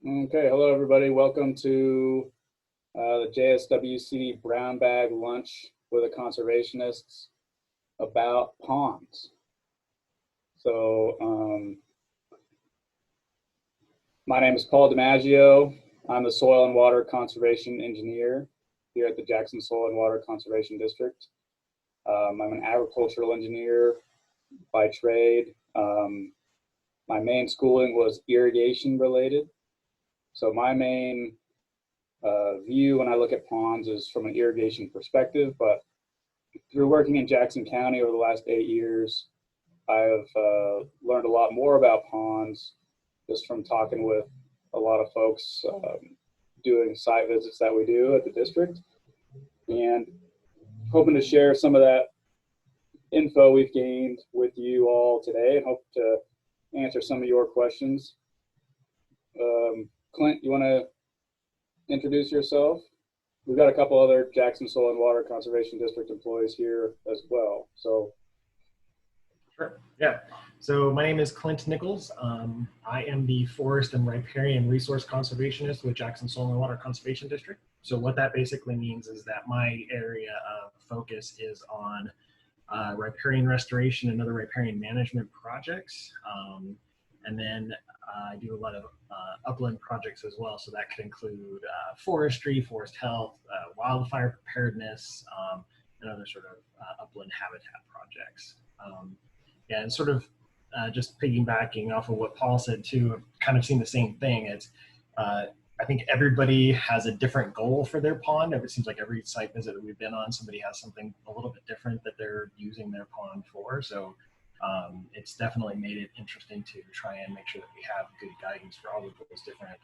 Okay, hello everybody. Welcome to the JSWCD Brown Bag Lunch with the Conservationists about ponds. So my name is Paul DiMaggio. I'm the Soil and Water Conservation Engineer here at the Jackson Soil and Water Conservation District. I'm an agricultural engineer by trade. My main schooling was irrigation related. So my main view when I look at ponds is from an irrigation perspective, but through working in Jackson County over the last 8 years, I've learned a lot more about ponds just from talking with a lot of folks doing site visits that we do at the district, and hoping to share some of that info we've gained with you all today and hope to answer some of your questions. Clint, you want to introduce yourself? We've got a couple other Jackson Soil and Water Conservation District employees here as well. So, sure. Yeah. So my name is Clint Nichols. I am the Forest and Riparian Resource Conservationist with Jackson Soil and Water Conservation District. So what that basically means is that my area of focus is on riparian restoration and other riparian management projects. And then I do a lot of upland projects as well. So that could include forestry, forest health, wildfire preparedness, and other sort of upland habitat projects. Yeah, and sort of just piggybacking off of what Paul said too, I've kind of seen the same thing. It's I think everybody has a different goal for their pond. It seems like every site visit that we've been on, somebody has something a little bit different that they're using their pond for. So it's definitely made it interesting to try and make sure that we have good guidance for all of those different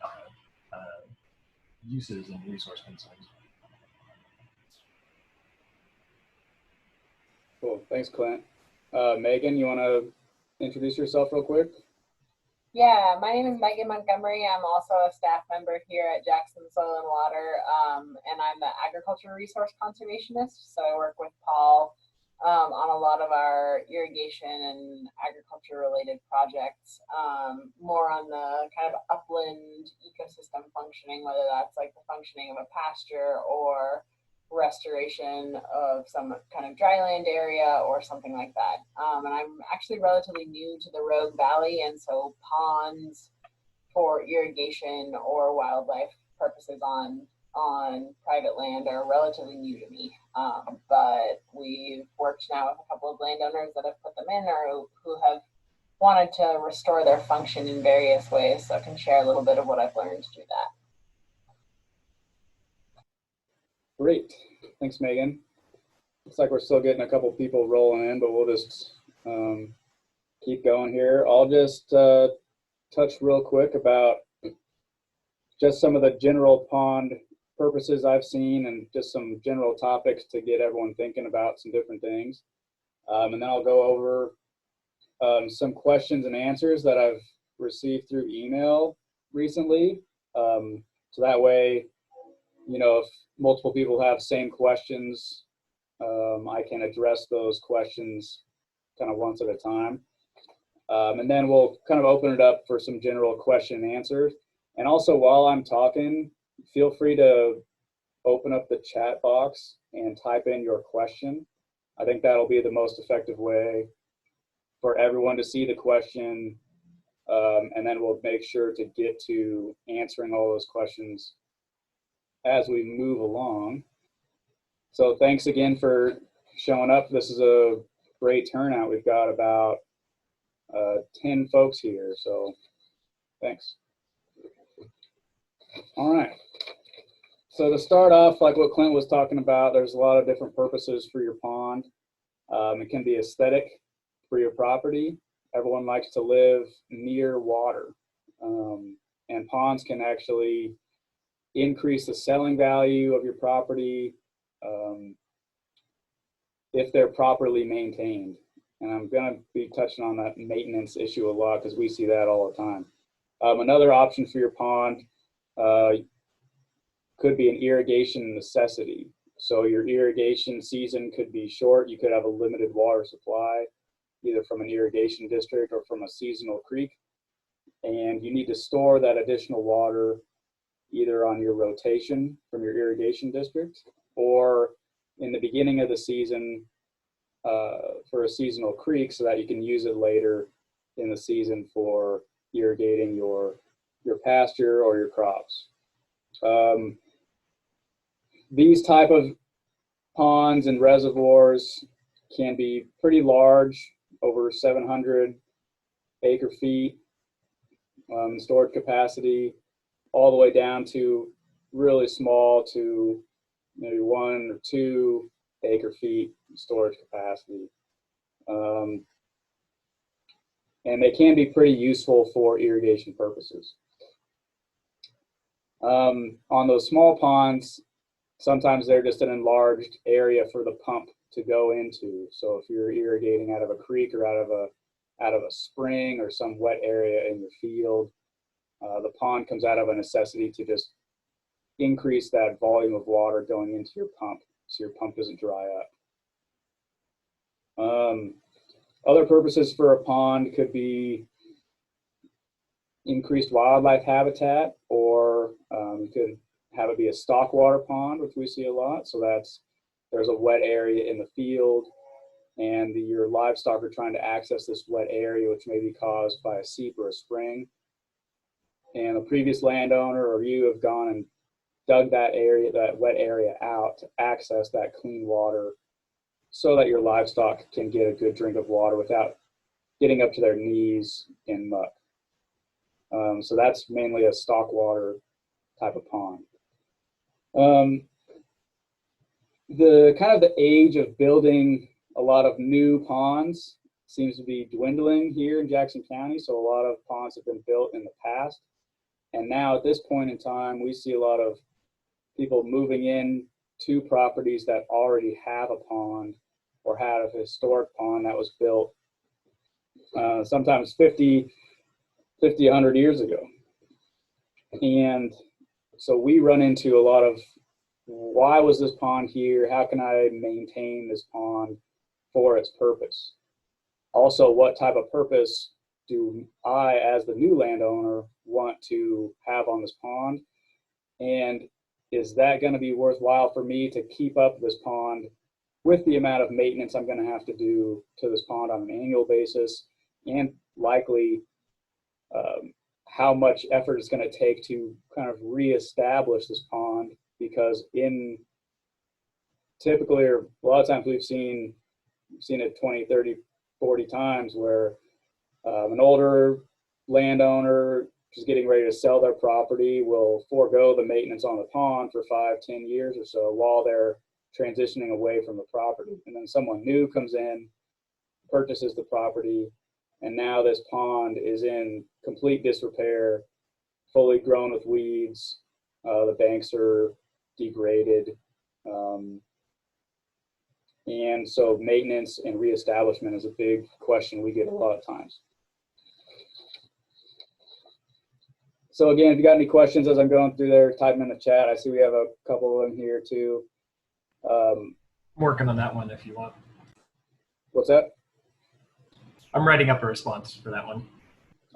uses and resource concerns. cool. Thanks, Clint. Megan, you want to introduce yourself real quick? Yeah, my name is Megan Montgomery. I'm also a staff member here at Jackson Soil and Water, and I'm the Agriculture Resource Conservationist. So I work with Paul on a lot of our irrigation and agriculture related projects, more on the kind of upland ecosystem functioning, whether that's like the functioning of a pasture or restoration of some kind of dryland area or something like that. And I'm actually relatively new to the Rogue Valley, and so ponds for irrigation or wildlife purposes on private land are relatively new to me. But we've worked now with a couple of landowners that have put them in or who have wanted to restore their function in various ways. So I can share a little bit of what I've learned to do that. Great. Thanks, Megan. Looks like we're still getting a couple people rolling in, but we'll just keep going here. I'll just touch real quick about just some of the general pond purposes I've seen and just some general topics to get everyone thinking about some different things. And then I'll go over some questions and answers that I've received through email recently. So that way, you know, if multiple people have same questions, I can address those questions kind of once at a time. And then we'll kind of open it up for some general question and answers. And also while I'm talking, feel free to open up the chat box and type in your question. I think that'll be the most effective way for everyone to see the question. And then we'll make sure to get to answering all those questions as we move along. So thanks again for showing up. This is a great turnout. We've got about 10 folks here, so thanks. All right. So to start off, like what Clint was talking about, there's a lot of different purposes for your pond. It can be aesthetic for your property. Everyone likes to live near water, and ponds can actually increase the selling value of your property if they're properly maintained. And I'm going to be touching on that maintenance issue a lot because we see that all the time. Another option for your pond could be an irrigation necessity. So your irrigation season could be short. You could have a limited water supply, either from an irrigation district or from a seasonal creek. and you need to store that additional water either on your rotation from your irrigation district or in the beginning of the season for a seasonal creek so that you can use it later in the season for irrigating your pasture or your crops. These type of ponds and reservoirs can be pretty large, over 700 acre feet storage capacity, all the way down to really small to maybe 1 or 2 acre feet storage capacity. And they can be pretty useful for irrigation purposes. On those small ponds, sometimes they're just an enlarged area for the pump to go into. So if you're irrigating out of a creek or out of a spring or some wet area in your field, the pond comes out of a necessity to just increase that volume of water going into your pump so your pump doesn't dry up. Other purposes for a pond could be increased wildlife habitat, or you could have it be a stockwater pond, which we see a lot. So there's a wet area in the field and your livestock are trying to access this wet area, which may be caused by a seep or a spring. And a previous landowner or you have gone and dug that area, that wet area out to access that clean water so that your livestock can get a good drink of water without getting up to their knees in muck. So that's mainly a stockwater type of pond. The age of building a lot of new ponds seems to be dwindling here in Jackson County. So a lot of ponds have been built in the past. And now at this point in time, we see a lot of people moving in to properties that already have a pond or had a historic pond that was built sometimes 50, 100 years ago. And so we run into a lot of, why was this pond here? How can I maintain this pond for its purpose? Also, what type of purpose do I, as the new landowner, want to have on this pond? And is that going to be worthwhile for me to keep up this pond with the amount of maintenance I'm going to have to do to this pond on an annual basis, and likely how much effort it's going to take to kind of reestablish this pond? Because typically, or a lot of times we've seen it 20, 30, 40 times where an older landowner just getting ready to sell their property will forego the maintenance on the pond for 5, 10 years or so while they're transitioning away from the property. And then someone new comes in, purchases the property, and now this pond is in complete disrepair, fully grown with weeds. The banks are degraded. And so maintenance and reestablishment is a big question we get a lot of times. So again, if you got any questions as I'm going through there, type them in the chat. I see we have a couple of them here too. I'm working on that one if you want. What's that? I'm writing up a response for that one.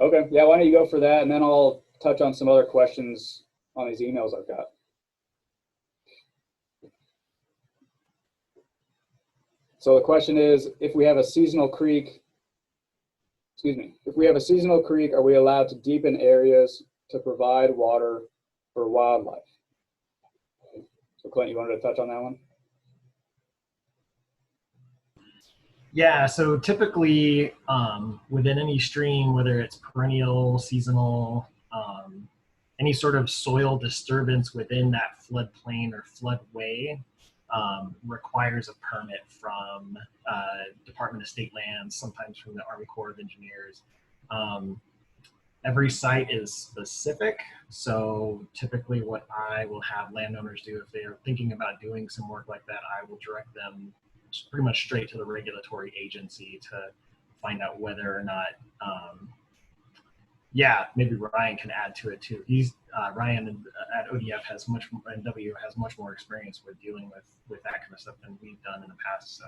Okay, yeah, why don't you go for that, and then I'll touch on some other questions on these emails I've got. So the question is, if we have a seasonal creek, are we allowed to deepen areas to provide water for wildlife? So Clint, you wanted to touch on that one? Yeah, so typically within any stream, whether it's perennial, seasonal, any sort of soil disturbance within that floodplain or floodway requires a permit from Department of State Lands, sometimes from the Army Corps of Engineers. Every site is specific, so typically what I will have landowners do if they are thinking about doing some work like that, I will direct them pretty much straight to the regulatory agency to find out whether or not, yeah, maybe Ryan can add to it too. He's Ryan at ODF has much more, and W has much more experience with dealing with that kind of stuff than we've done in the past. So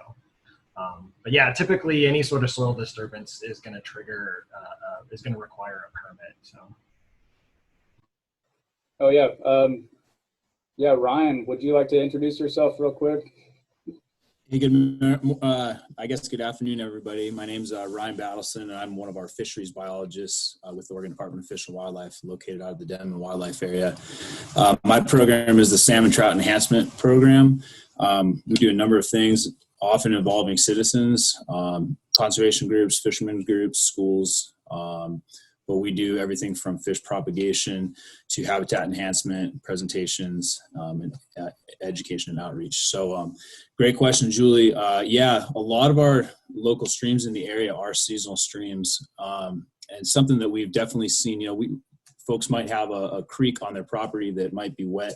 But yeah, typically any sort of soil disturbance is going to trigger, is going to require a permit. So. Oh yeah. Yeah, Ryan, would you like to introduce yourself real quick? Hey, I guess good afternoon, everybody. My name's Ryan Battelson, and I'm one of our fisheries biologists with the Oregon Department of Fish and Wildlife, located out of the Denman Wildlife area. My program is the Salmon Trout Enhancement Program. We do a number of things, often involving citizens, conservation groups, fishermen groups, schools, but we do everything from fish propagation to habitat enhancement, presentations, and education and outreach. So great question, Julie. Yeah, a lot of our local streams in the area are seasonal streams. And something that we've definitely seen, folks might have a creek on their property that might be wet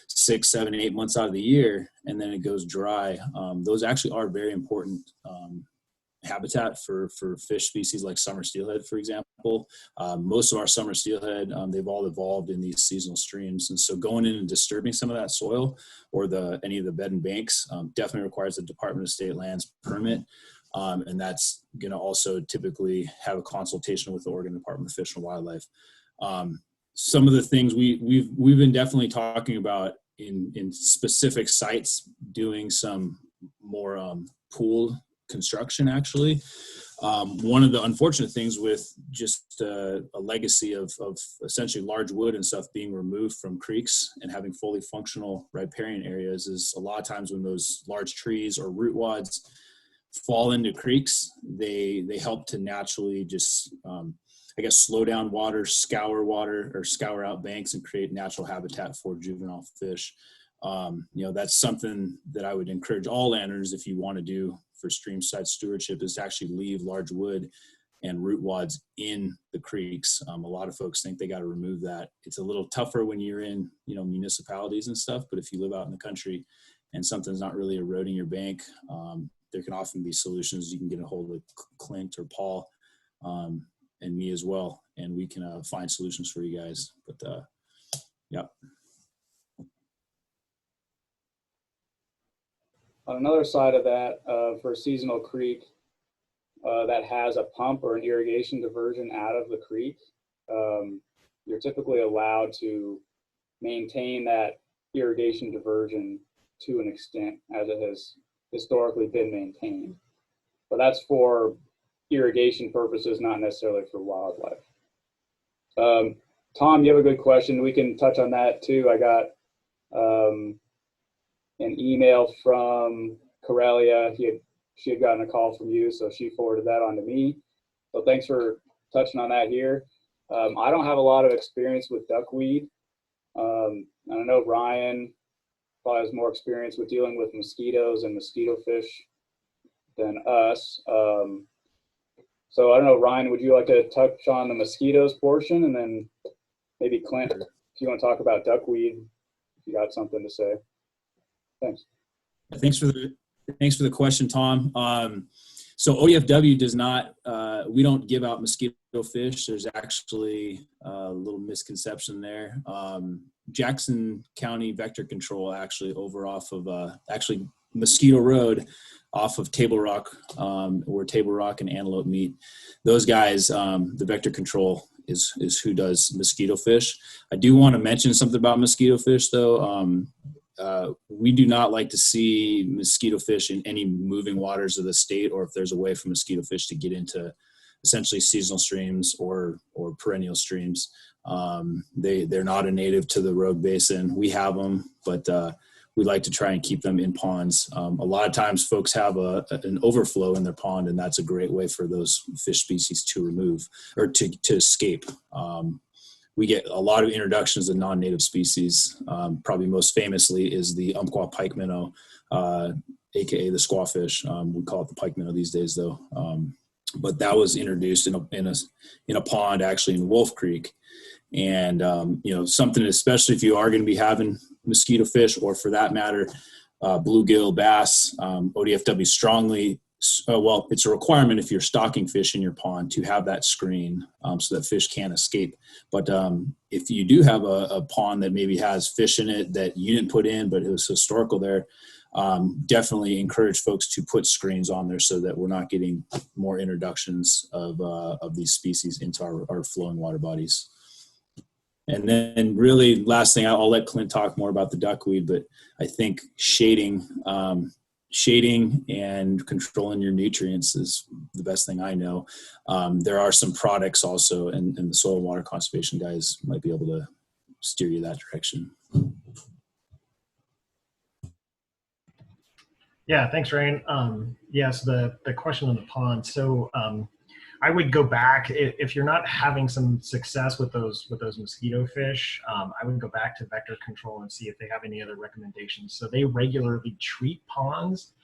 6, 7, 8 months out of the year, and then it goes dry. Those actually are very important habitat for fish species like summer steelhead, for example. Most of our summer steelhead, they've all evolved in these seasonal streams. And so going in and disturbing some of that soil or any of the bed and banks definitely requires a Department of State Lands permit. And that's going to also typically have a consultation with the Oregon Department of Fish and Wildlife. Some of the things we've been definitely talking about in specific sites, doing some more pool construction, actually. One of the unfortunate things with just a legacy of essentially large wood and stuff being removed from creeks and having fully functional riparian areas is a lot of times when those large trees or root wads fall into creeks, they help to naturally just, slow down water, scour out banks and create natural habitat for juvenile fish. That's something that I would encourage all landowners, if you want to do for streamside stewardship, is to actually leave large wood and root wads in the creeks. A lot of folks think they got to remove that. It's a little tougher when you're in, municipalities and stuff, but if you live out in the country and something's not really eroding your bank, there can often be solutions. You can get a hold of Clint or Paul and me as well, and we can find solutions for you guys. But yeah. On another side of that, for a seasonal creek that has a pump or an irrigation diversion out of the creek, you're typically allowed to maintain that irrigation diversion to an extent as it has historically been maintained. But that's for irrigation purposes, not necessarily for wildlife. Tom, you have a good question. We can touch on that too. I got an email from Corellia. She had gotten a call from you, so she forwarded that on to me. So thanks for touching on that here. I don't have a lot of experience with duckweed. I know Ryan probably has more experience with dealing with mosquitoes and mosquito fish than us. So I don't know, Ryan, would you like to touch on the mosquitoes portion, and then maybe Clint, if you want to talk about duckweed, if you got something to say. Thanks. Thanks for the question, Tom. So ODFW does not, we don't give out mosquito fish. There's actually a little misconception there. Jackson County Vector Control actually over off of Mosquito Road off of Table Rock, where Table Rock and Antelope meet. Those guys, the Vector Control is who does mosquito fish. I do want to mention something about mosquito fish though. We do not like to see mosquito fish in any moving waters of the state, or if there's a way for mosquito fish to get into essentially seasonal streams or perennial streams. They're not a native to the Rogue Basin. We have them, but we like to try and keep them in ponds. A lot of times folks have an overflow in their pond, and that's a great way for those fish species to remove or to escape. We get a lot of introductions of non-native species. Probably most famously is the Umpqua pike minnow, aka the squawfish. We call it the pike minnow these days, though. But that was introduced in a pond actually in Wolf Creek, and something, especially if you are going to be having mosquito fish, or for that matter, bluegill, bass. ODFW strongly well, it's a requirement if you're stocking fish in your pond to have that screen so that fish can't escape. But if you do have a pond that maybe has fish in it that you didn't put in, but it was historical there, definitely encourage folks to put screens on there so that we're not getting more introductions of these species into our flowing water bodies. And then really last thing, I'll let Clint talk more about the duckweed, but I think shading and controlling your nutrients is the best thing I know. There are some products also, and the soil and water conservation guys might be able to steer you that direction. Yeah, thanks, Ryan. Yes, the question on the pond. So I would go back if you're not having some success with those mosquito fish. I would go back to Vector Control and see if they have any other recommendations. So they regularly treat ponds.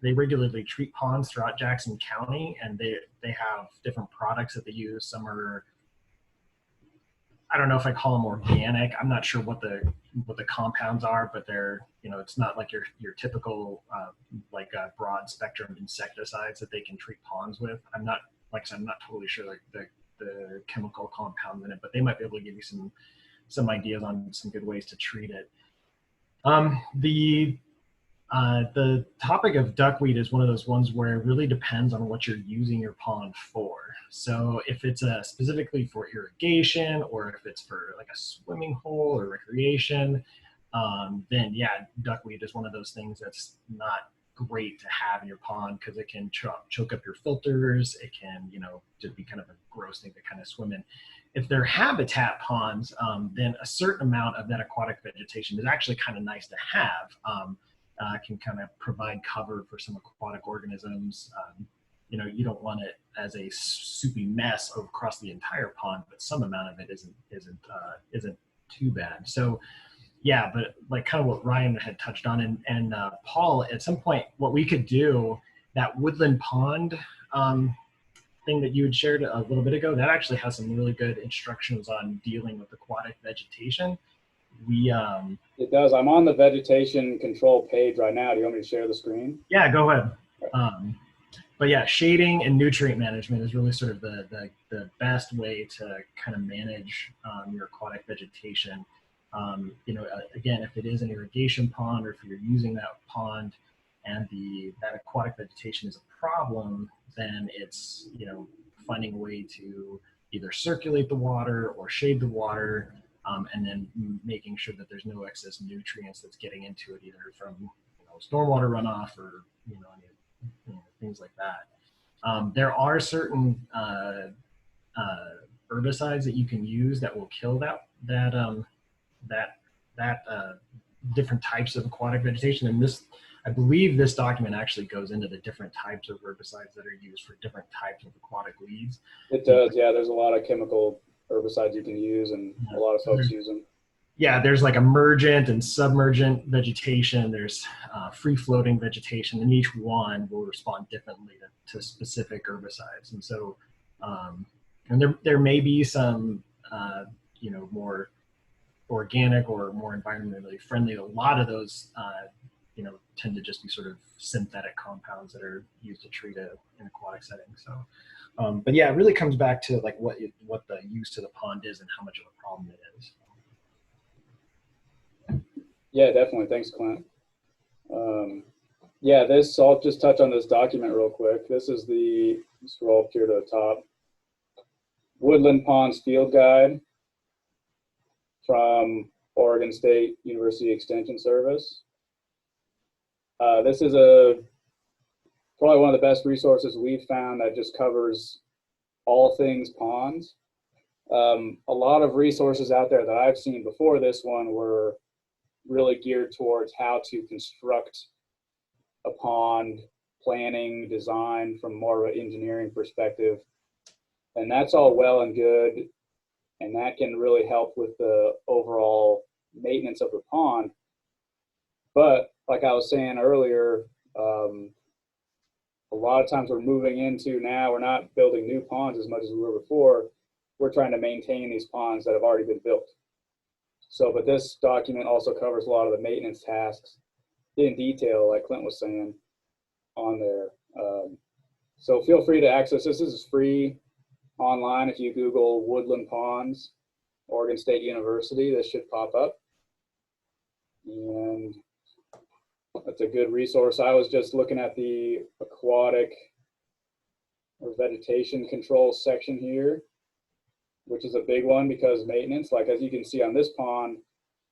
They regularly treat ponds throughout Jackson County, and they have different products that they use. Some are, I don't know if I call them organic. I'm not sure what the compounds are, but they're, it's not like your typical like broad spectrum insecticides that they can treat ponds with. I'm not, like I said, I'm not totally sure like the chemical compounds in it, but they might be able to give you some ideas on some good ways to treat it. The topic of duckweed is one of those ones where it really depends on what you're using your pond for. So if it's specifically for irrigation, or if it's for like a swimming hole or recreation, then yeah, duckweed is one of those things that's not great to have in your pond because it can choke up your filters. It can, just be kind of a gross thing to kind of swim in. If they're habitat ponds, then a certain amount of that aquatic vegetation is actually kind of nice to have. Can kind of provide cover for some aquatic organisms. You don't want it as a soupy mess across the entire pond, but some amount of it isn't too bad. So yeah, but like kind of what Ryan had touched on, and Paul, at some point, what we could do, that woodland pond thing that you had shared a little bit ago, that actually has some really good instructions on dealing with aquatic vegetation. It does. I'm on the vegetation control page right now. Do you want me to share the screen? Yeah, go ahead. But yeah, shading and nutrient management is really sort of the best way to kind of manage your aquatic vegetation. Again, if it is an irrigation pond, or if you're using that pond and that aquatic vegetation is a problem, then it's, finding a way to either circulate the water or shade the water, and then making sure that there's no excess nutrients that's getting into it, either from stormwater runoff or things like that. There are certain herbicides that you can use that will kill that different types of aquatic vegetation. And I believe this document actually goes into the different types of herbicides that are used for different types of aquatic weeds. It does, yeah. There's a lot of chemical herbicides you can use, and a lot of folks use them. Yeah, there's like emergent and submergent vegetation. There's free-floating vegetation, and each one will respond differently to specific herbicides. And so, and there may be some, more organic or more environmentally friendly. A lot of those, tend to just be sort of synthetic compounds that are used to treat an aquatic setting. So, but yeah, it really comes back to like what the use to the pond is and how much of a problem it is. Yeah, definitely. Thanks, Clint. Yeah, I'll just touch on this document real quick. This is scroll up here to the top, Woodland Ponds Field Guide from Oregon State University Extension Service. This is probably one of the best resources we've found that just covers all things ponds. A lot of resources out there that I've seen before this one were really geared towards how to construct a pond, planning, design from more of an engineering perspective. And that's all well and good. And that can really help with the overall maintenance of the pond. But like I was saying earlier, a lot of times we're moving into now, we're not building new ponds as much as we were before. We're trying to maintain these ponds that have already been built. So, but this document also covers a lot of the maintenance tasks in detail, like Clint was saying. on there. So feel free to access this. This is free online. If you Google Woodland Ponds, Oregon State University, this should pop up. And that's a good resource. I was just looking at the aquatic or vegetation control section here, which is a big one because maintenance, like as you can see on this pond,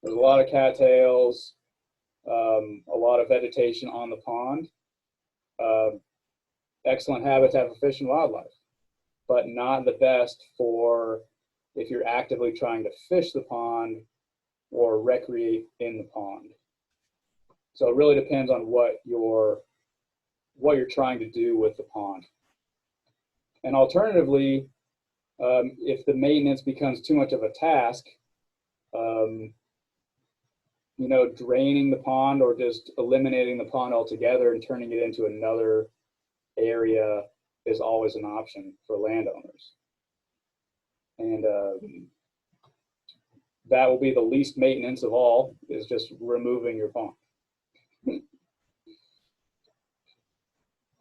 there's a lot of cattails, a lot of vegetation on the pond. Excellent habitat for fish and wildlife, but not the best for if you're actively trying to fish the pond or recreate in the pond. So it really depends on what you're trying to do with the pond. And alternatively, if the maintenance becomes too much of a task, you know, draining the pond or just eliminating the pond altogether and turning it into another area is always an option for landowners. And that will be the least maintenance of all, is just removing your pond.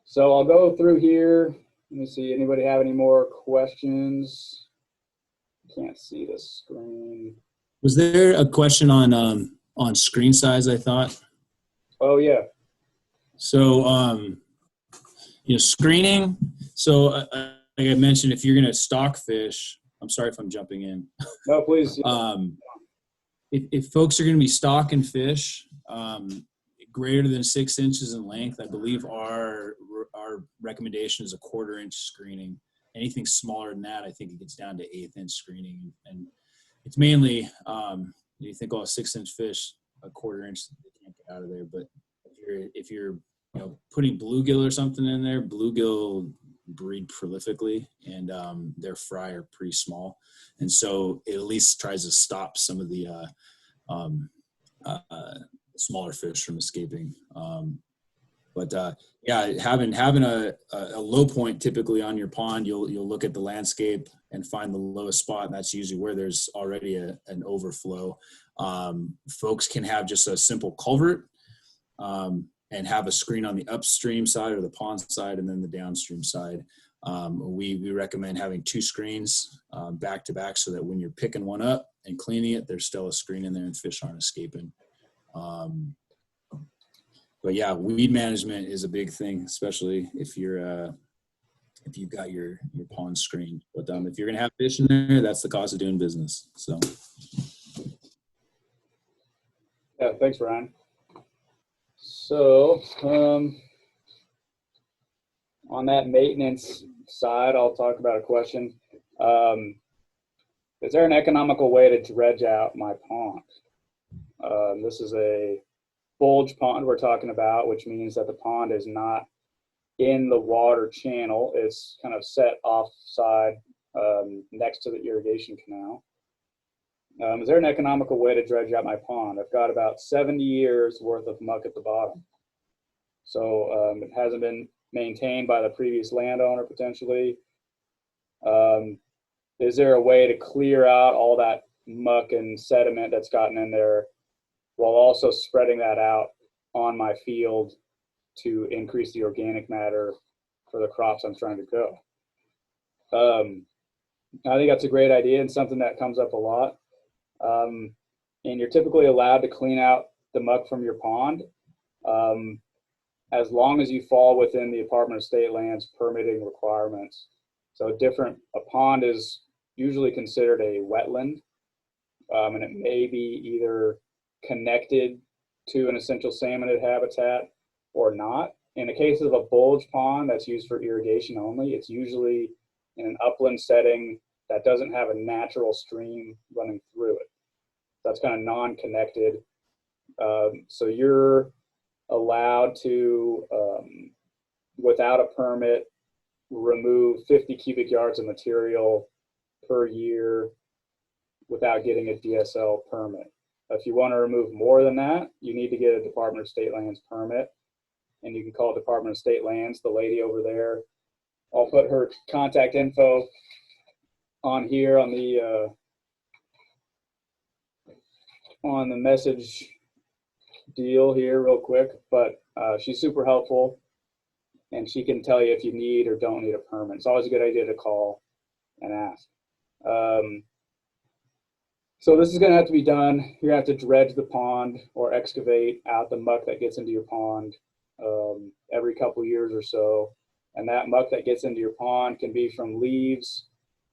So I'll go through here. Let me see, anybody have any more questions? Can't see the screen. Was there a question on screen size, I thought? Oh yeah. So, you know, screening. So like I mentioned, if you're going to stock fish, I'm sorry if I'm jumping in. No, please. If folks are going to be stocking fish greater than 6 inches in length, I believe our recommendation is a 1/4 inch screening. Anything smaller than that, I think it gets down to 1/8 inch screening. And it's mainly, you think, oh, a 6 inch fish, a 1/4 inch, they can't get out of there. But if you're you know, putting bluegill or something in there, bluegill breed prolifically, and their fry are pretty small, and so it at least tries to stop some of the smaller fish from escaping. Yeah, having a low point typically on your pond, you'll look at the landscape and find the lowest spot, and that's usually where there's already an overflow. Folks can have just a simple culvert and have a screen on the upstream side or the pond side, and then the downstream side. We recommend having 2 screens back to back so that when you're picking one up and cleaning it, there's still a screen in there and fish aren't escaping. But yeah, weed management is a big thing, especially if you've got your pond screened. But if you're gonna have fish in there, that's the cost of doing business. So yeah, thanks, Ryan. So on that maintenance side, I'll talk about a question. Is there an economical way to dredge out my pond? This is a bulge pond we're talking about, which means that the pond is not in the water channel. It's kind of set offside next to the irrigation canal. Is there an economical way to dredge out my pond? I've got about 70 years worth of muck at the bottom. So it hasn't been maintained by the previous landowner potentially. Is there a way to clear out all that muck and sediment that's gotten in there while also spreading that out on my field to increase the organic matter for the crops I'm trying to grow? I think that's a great idea and something that comes up a lot. And you're typically allowed to clean out the muck from your pond as long as you fall within the Department of State Lands permitting requirements. So a pond is usually considered a wetland, and it may be either connected to an essential salmonid habitat or not. In the case of a bulge pond that's used for irrigation only, it's usually in an upland setting that doesn't have a natural stream running through it. That's kind of non-connected. So you're allowed to, without a permit, remove 50 cubic yards of material per year without getting a DSL permit. If you want to remove more than that, you need to get a Department of State Lands permit, and you can call Department of State Lands, the lady over there. I'll put her contact info on here on the message deal here real quick, but she's super helpful. and she can tell you if you need or don't need a permit. It's always a good idea to call and ask. So this is going to have to be done. You're going to have to dredge the pond or excavate out the muck that gets into your pond every couple years or so. And that muck that gets into your pond can be from leaves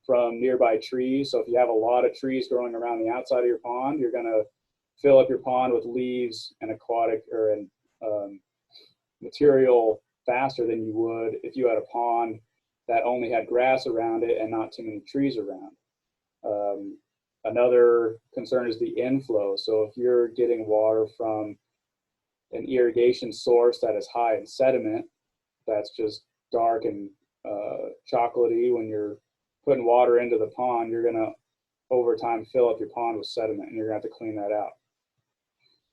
from nearby trees. So if you have a lot of trees growing around the outside of your pond, you're going to fill up your pond with leaves and aquatic or material faster than you would if you had a pond that only had grass around it and not too many trees around. Another concern is the inflow. So if you're getting water from an irrigation source that is high in sediment, that's just dark and chocolatey, when you're putting water into the pond, you're gonna over time fill up your pond with sediment, and you're gonna have to clean that out.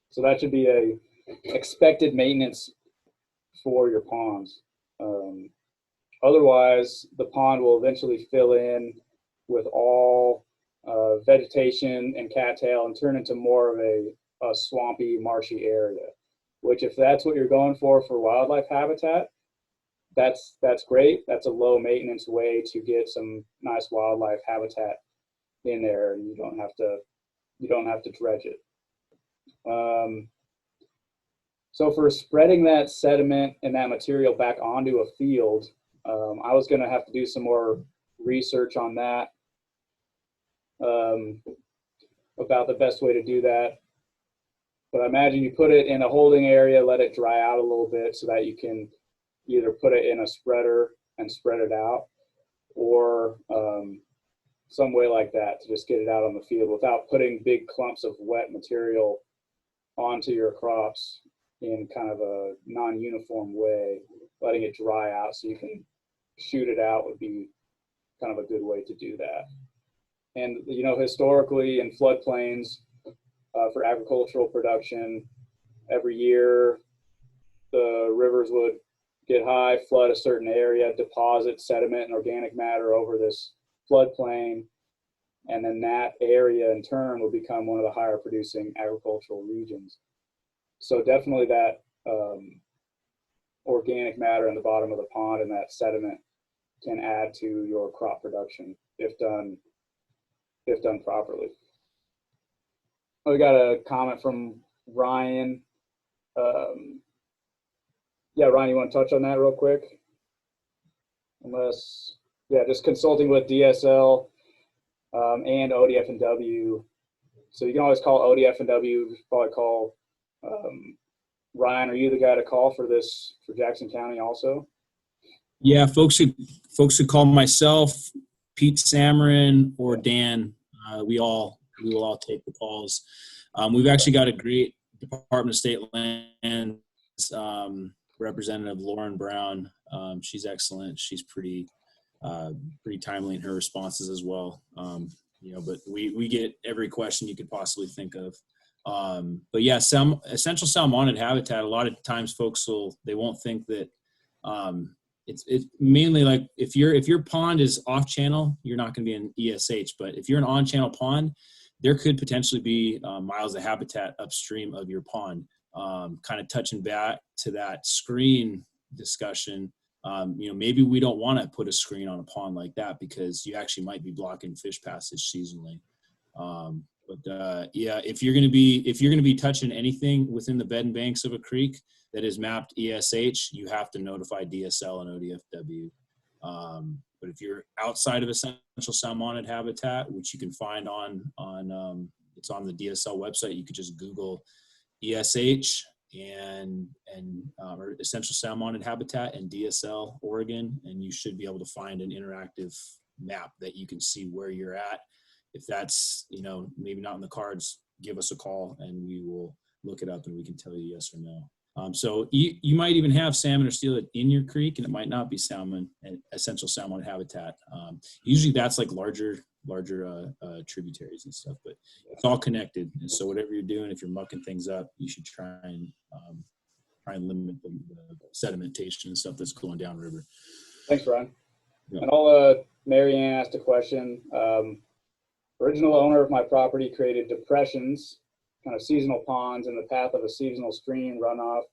So that should be a expected maintenance for your ponds. Otherwise, the pond will eventually fill in with all vegetation and cattail and turn into more of a swampy, marshy area, which if that's what you're going for wildlife habitat, that's great. That's a low maintenance way to get some nice wildlife habitat in there, and you don't have to dredge it. So for spreading that sediment and that material back onto a field, I was going to have to do some more research on that, about the best way to do that. But I imagine you put it in a holding area, let it dry out a little bit so that you can either put it in a spreader and spread it out, or some way like that to just get it out on the field without putting big clumps of wet material onto your crops in kind of a non-uniform way. Letting it dry out so you can shoot it out would be kind of a good way to do that. And, you know, historically in floodplains for agricultural production, every year the rivers would get high, flood a certain area, deposit sediment and organic matter over this floodplain, and then that area in turn will become one of the higher producing agricultural regions. So definitely that organic matter in the bottom of the pond and that sediment can add to your crop production if done properly. We got a comment from Ryan. Yeah, Ryan, you want to touch on that real quick? Just consulting with DSL and ODFW. So you can always call ODFW, probably call Ryan. Are you the guy to call for this for Jackson County also? Yeah, folks who call myself, Pete Samarin, or Dan. We will all take the calls. We've actually got a great Department of State Lands representative, Lauren Brown. She's excellent. She's pretty timely in her responses as well. But we get every question you could possibly think of. But yeah, some essential salmonid habitat. A lot of times, folks won't think that. It's mainly like if your pond is off channel, you're not going to be an ESH. But if you're an on channel pond, there could potentially be miles of habitat upstream of your pond. Kind of touching back to that screen discussion, maybe we don't want to put a screen on a pond like that because you actually might be blocking fish passage seasonally. If you're going to be touching anything within the bed and banks of a creek that is mapped ESH, you have to notify DSL and ODFW. But if you're outside of essential salmonid habitat, which you can find on it's on the DSL website, you could just Google ESH or essential salmonid habitat and DSL Oregon, and you should be able to find an interactive map that you can see where you're at. If that's maybe not in the cards, give us a call and we will look it up and we can tell you yes or no. So you might even have salmon or steelhead in your creek, and it might not be salmon and essential salmon habitat. Usually that's like larger tributaries and stuff, but it's all connected. And so whatever you're doing, if you're mucking things up, you should try and limit the sedimentation and stuff that's going downriver. Thanks, Ryan. Yeah. And Mary Ann asked a question. Original owner of my property created depressions, kind of seasonal ponds in the path of a seasonal stream runoff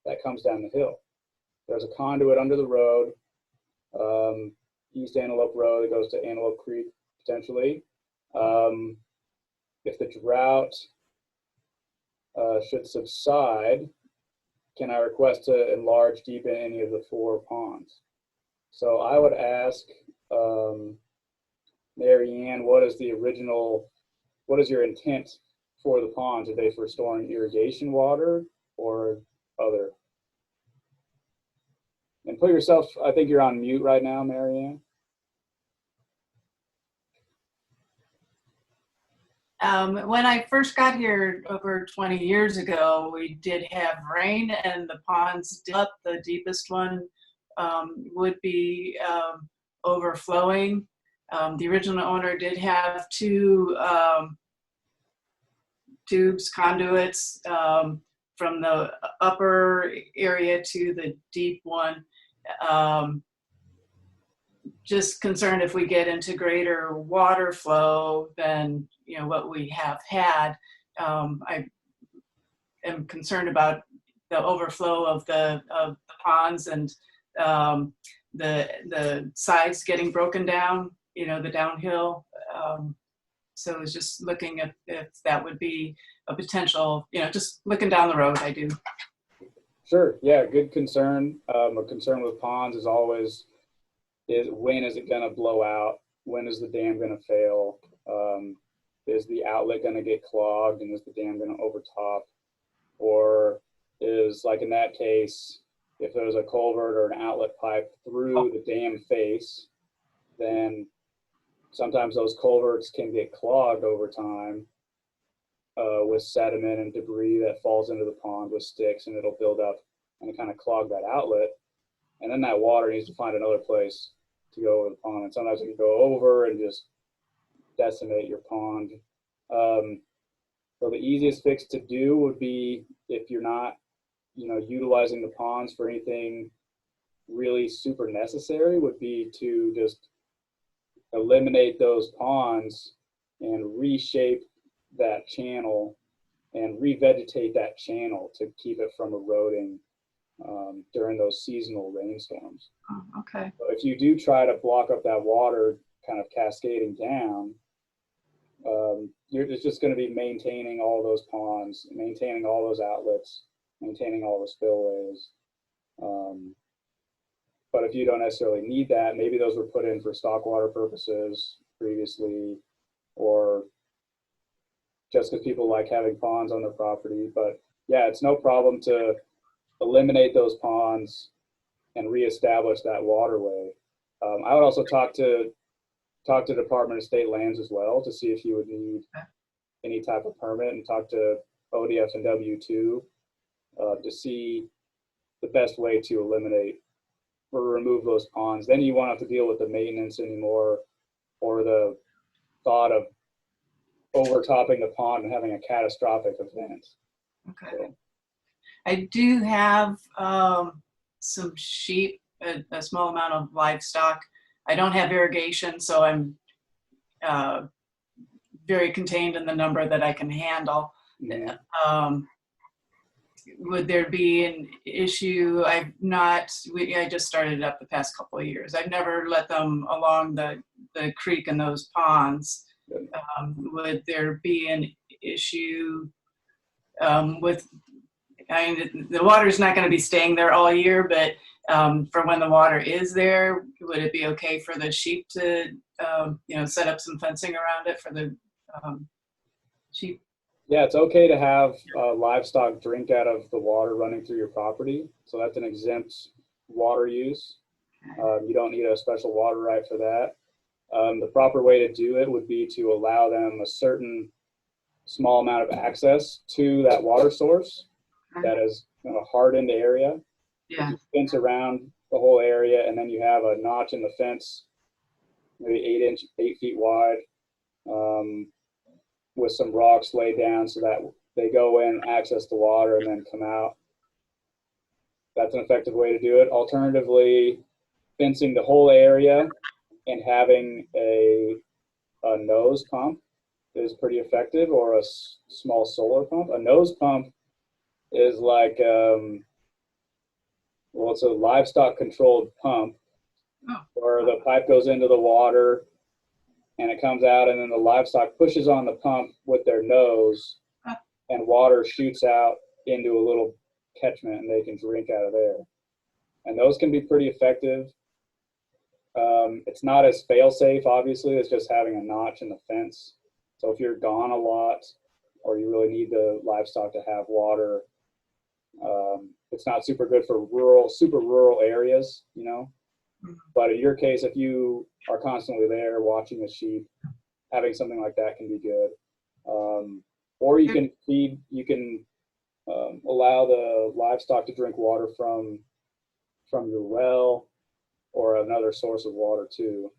that comes down the hill. there's a conduit under the road, East Antelope Road that goes to Antelope Creek potentially. If the drought should subside, can I request to enlarge, deepen any of the 4 ponds? So I would ask Mary Ann, what is your intent for the ponds? Are they for storing irrigation water or other? And put yourself, I think you're on mute right now, Mary Ann. When I first got here over 20 years ago, we did have rain and the ponds up. The deepest one would be overflowing. The original owner did have 2 tubes, conduits from the upper area to the deep one. Just concerned if we get into greater water flow than what we have had. I am concerned about the overflow of the ponds and the sides getting broken down, the downhill. So I was just looking at if that would be a potential, just looking down the road, I do. Sure, yeah, good concern. A concern with ponds is always, when is it gonna blow out? When is the dam gonna fail? Is the outlet gonna get clogged and is the dam gonna overtop? Or is, like in that case, if there's a culvert or an outlet pipe through the dam face, then sometimes those culverts can get clogged over time with sediment and debris that falls into the pond with sticks, and it'll build up and kind of clog that outlet. And then that water needs to find another place to go over the pond. And sometimes it can go over and just decimate your pond. So the easiest fix to do would be, if you're not, utilizing the ponds for anything really super necessary, would be to just eliminate those ponds and reshape that channel and revegetate that channel to keep it from eroding during those seasonal rainstorms. Oh, okay. So if you do try to block up that water kind of cascading down, it's just going to be maintaining all those ponds, maintaining all those outlets, maintaining all the spillways. But if you don't necessarily need that, maybe those were put in for stockwater purposes previously, or just because people like having ponds on their property. But yeah, it's no problem to eliminate those ponds and reestablish that waterway. I would also talk to Department of State Lands as well to see if you would need any type of permit, and talk to ODFW too to see the best way to eliminate or remove those ponds. Then you won't have to deal with the maintenance anymore, or the thought of overtopping the pond and having a catastrophic event. Okay. So, I do have some sheep, a small amount of livestock. I don't have irrigation, so I'm very contained in the number that I can handle. mm-hmm. Would there be an issue? I just started it up the past couple of years. I've never let them along the creek and those ponds. Would there be an issue with, the water's not going to be staying there all year, but for when the water is there, would it be okay for the sheep to, set up some fencing around it for the sheep? Yeah, it's okay to have livestock drink out of the water running through your property. So that's an exempt water use. You don't need a special water right for that. The proper way to do it would be to allow them a certain small amount of access to that water source that is a hardened area. Yeah. You fence around the whole area, and then you have a notch in the fence, maybe 8 feet wide, with some rocks laid down so that they go in, access the water, and then come out. That's an effective way to do it. Alternatively, fencing the whole area and having a nose pump is pretty effective, or a small solar pump. A nose pump is like Well, it's a livestock controlled pump Oh. where the pipe goes into the water and it comes out, and then the livestock pushes on the pump with their nose, and water shoots out into a little catchment and they can drink out of there. And those can be pretty effective. It's not as fail-safe, obviously, as just having a notch in the fence. So if you're gone a lot or you really need the livestock to have water, it's not super good for super rural areas, you know. But in your case, if you are constantly there watching the sheep, having something like that can be good. Or you can allow the livestock to drink water from your well or another source of water too.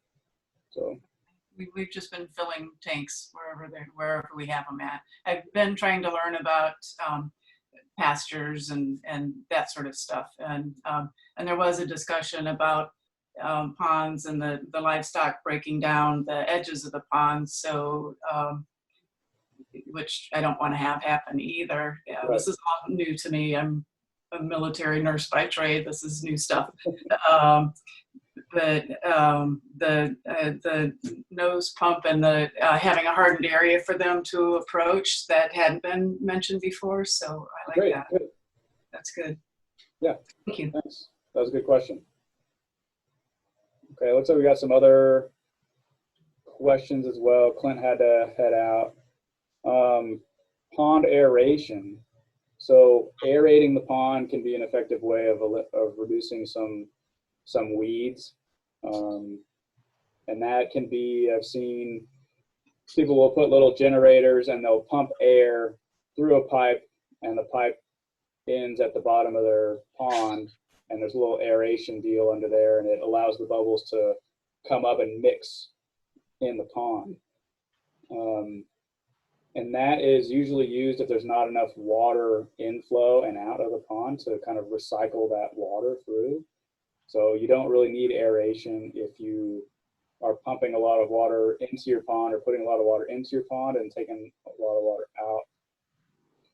So We've just been filling tanks wherever we have them at. I've been trying to learn about pastures and that sort of stuff. And there was a discussion about ponds and the livestock breaking down the edges of the ponds. So, which I don't want to have happen either. Yeah, Right. This is all new to me. I'm a military nurse by trade. This is new stuff. But the nose pump and the having a hardened area for them to approach that hadn't been mentioned before. So I like great, that. good. That's good. Yeah. Thank you. Thanks. That was a good question. Okay, looks like we got some other questions as well. Clint had to head out. Pond aeration. So aerating the pond can be an effective way of reducing some weeds. And that can be, I've seen people will put little generators and they'll pump air through a pipe, and the pipe ends at the bottom of their pond, and there's a little aeration deal under there, and it allows the bubbles to come up and mix in the pond. And that is usually used if there's not enough water inflow and out of the pond to kind of recycle that water through. So you don't really need aeration if you are pumping a lot of water into your pond or putting a lot of water into your pond and taking a lot of water out.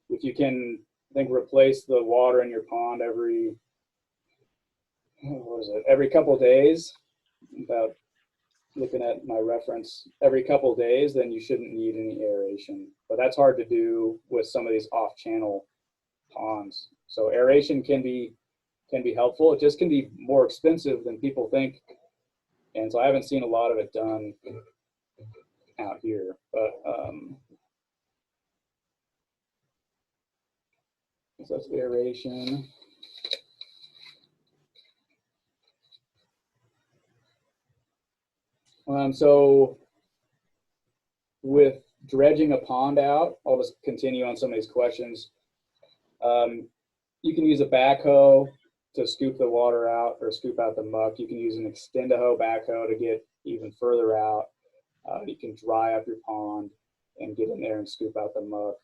If you can, I think, replace the water in your pond every couple of days, about looking at my reference, every couple of days, then you shouldn't need any aeration. But that's hard to do with some of these off-channel ponds. So aeration can be helpful. It just can be more expensive than people think. And so I haven't seen a lot of it done out here. But so that's aeration. So with dredging a pond out, I'll just continue on some of these questions. You can use a backhoe to scoop the water out or scoop out the muck. You can use an extend-a-hoe backhoe to get even further out. You can dry up your pond and get in there and scoop out the muck.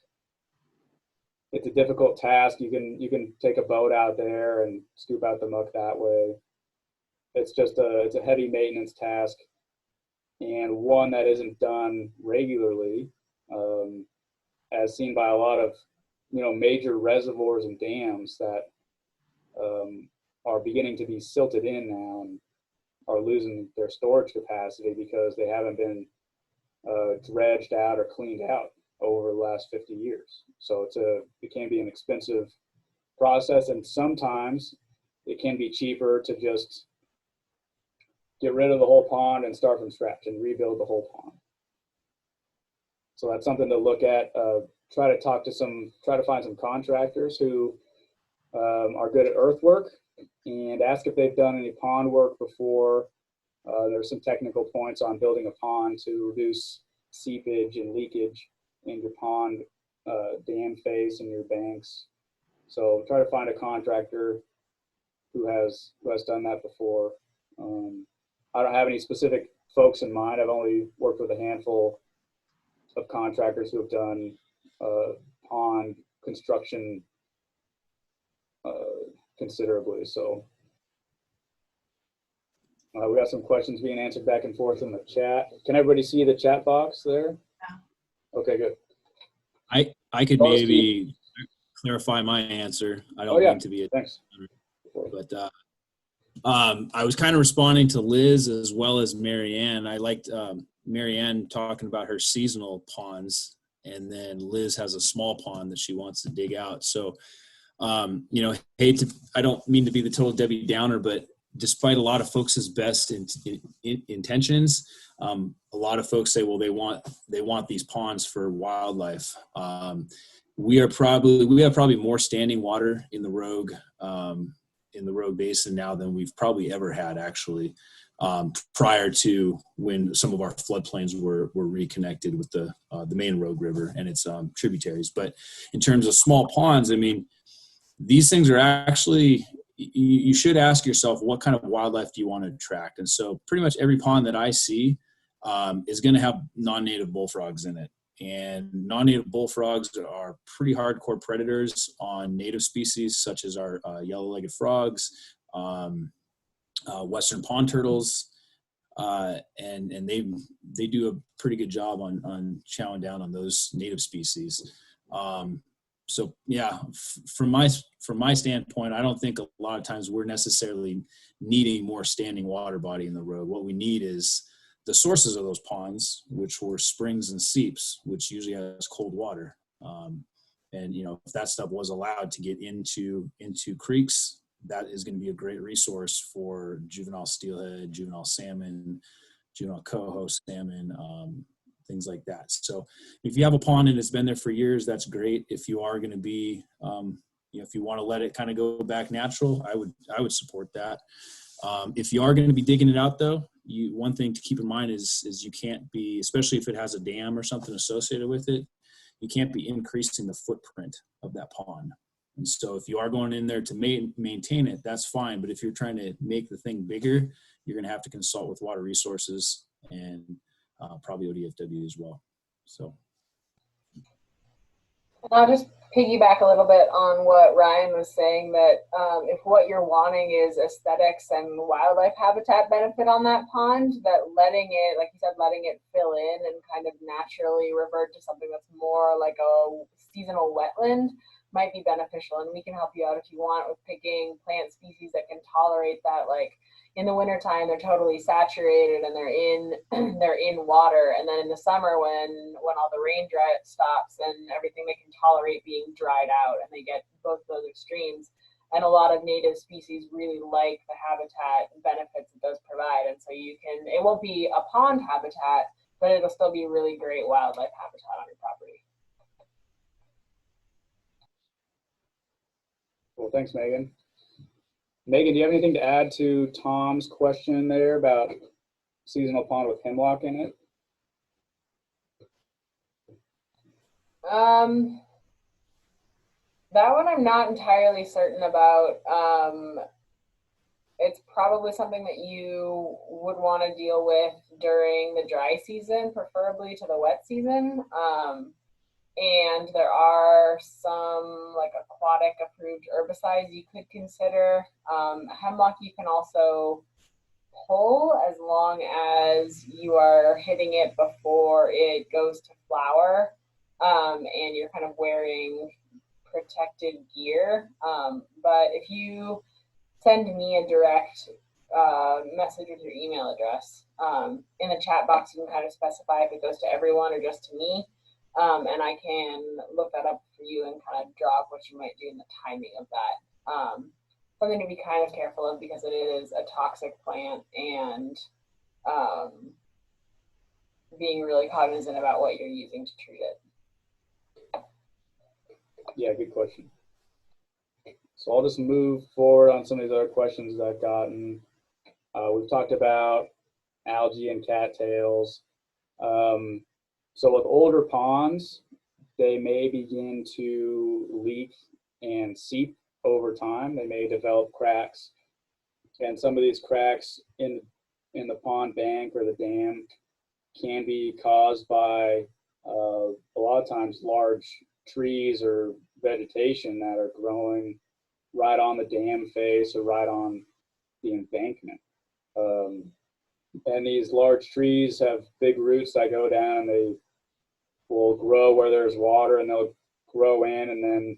It's a difficult task. You can take a boat out there and scoop out the muck that way. It's a heavy maintenance task, and one that isn't done regularly, as seen by a lot of major reservoirs and dams that are beginning to be silted in now and are losing their storage capacity because they haven't been dredged out or cleaned out over the last 50 years. So it can be an expensive process, and sometimes it can be cheaper to just get rid of the whole pond and start from scratch and rebuild the whole pond. So that's something to look at. Try to find some contractors who are good at earthwork, and ask if they've done any pond work before. There's some technical points on building a pond to reduce seepage and leakage in your pond dam face and your banks. So try to find a contractor who has done that before. I don't have any specific folks in mind. I've only worked with a handful of contractors who have done pond construction considerably. So we got some questions being answered back and forth in the chat. Can everybody see the chat box there? Yeah. Okay, good. I could maybe clarify my answer. I don't mean to be Thanks. But I was kind of responding to Liz as well as Marianne. I liked Marianne talking about her seasonal ponds, and then Liz has a small pond that she wants to dig out. So, you know, I don't mean to be the total Debbie Downer, but despite a lot of folks' best intentions, a lot of folks say, well, they want these ponds for wildlife. We have probably more standing water in the Rogue Basin now than we've probably ever had, actually, prior to when some of our floodplains were reconnected with the main Rogue River and its tributaries. But in terms of small ponds, I mean, these things are actually, you should ask yourself, what kind of wildlife do you want to attract? And so pretty much every pond that I see is going to have non-native bullfrogs in it. And non-native bullfrogs are pretty hardcore predators on native species, such as our yellow-legged frogs, western pond turtles, and they do a pretty good job on chowing down on those native species. So yeah, from my standpoint, I don't think a lot of times we're necessarily needing more standing water body in the road. What we need is the sources of those ponds, which were springs and seeps, which usually has cold water. And you know, if that stuff was allowed to get into creeks, that is going to be a great resource for juvenile steelhead, juvenile salmon, juvenile coho salmon, things like that. So if you have a pond and it's been there for years, that's great. If you are going to be, if you want to let it kind of go back natural, I would support that. If you are going to be digging it out, though, one thing to keep in mind is you can't be, especially if it has a dam or something associated with it, you can't be increasing the footprint of that pond. And so if you are going in there to maintain it, that's fine. But if you're trying to make the thing bigger, you're going to have to consult with water resources and probably ODFW as well. So I'll just piggyback a little bit on what Ryan was saying, that if what you're wanting is aesthetics and wildlife habitat benefit on that pond, that letting it, like you said, letting it fill in and kind of naturally revert to something that's more like a seasonal wetland might be beneficial. And we can help you out if you want with picking plant species that can tolerate that. Like in the wintertime, they're totally saturated and they're in water. And then in the summer, when all the rain stops and everything, they can tolerate being dried out, and they get both those extremes. And a lot of native species really like the habitat benefits that those provide. And so it won't be a pond habitat, but it'll still be really great wildlife habitat on your property. Well, thanks, Megan. Megan, do you have anything to add to Tom's question there about seasonal pond with hemlock in it? That one I'm not entirely certain about. It's probably something that you would want to deal with during the dry season, preferably to the wet season. And there are some like aquatic approved herbicides you could consider. Hemlock you can also pull as long as you are hitting it before it goes to flower, and you're kind of wearing protected gear. But if you send me a direct message with your email address, in the chat box you can kind of specify if it goes to everyone or just to me. And I can look that up for you and kind of draw up what you might do in the timing of that. Something to be kind of careful of because it is a toxic plant, and being really cognizant about what you're using to treat it. Yeah, good question. So I'll just move forward on some of these other questions that I've gotten. We've talked about algae and cattails. So with older ponds, they may begin to leak and seep over time. They may develop cracks, and some of these cracks in the pond bank or the dam can be caused by a lot of times large trees or vegetation that are growing right on the dam face or right on the embankment. And these large trees have big roots that go down, and they will grow where there's water, and they'll grow in, and then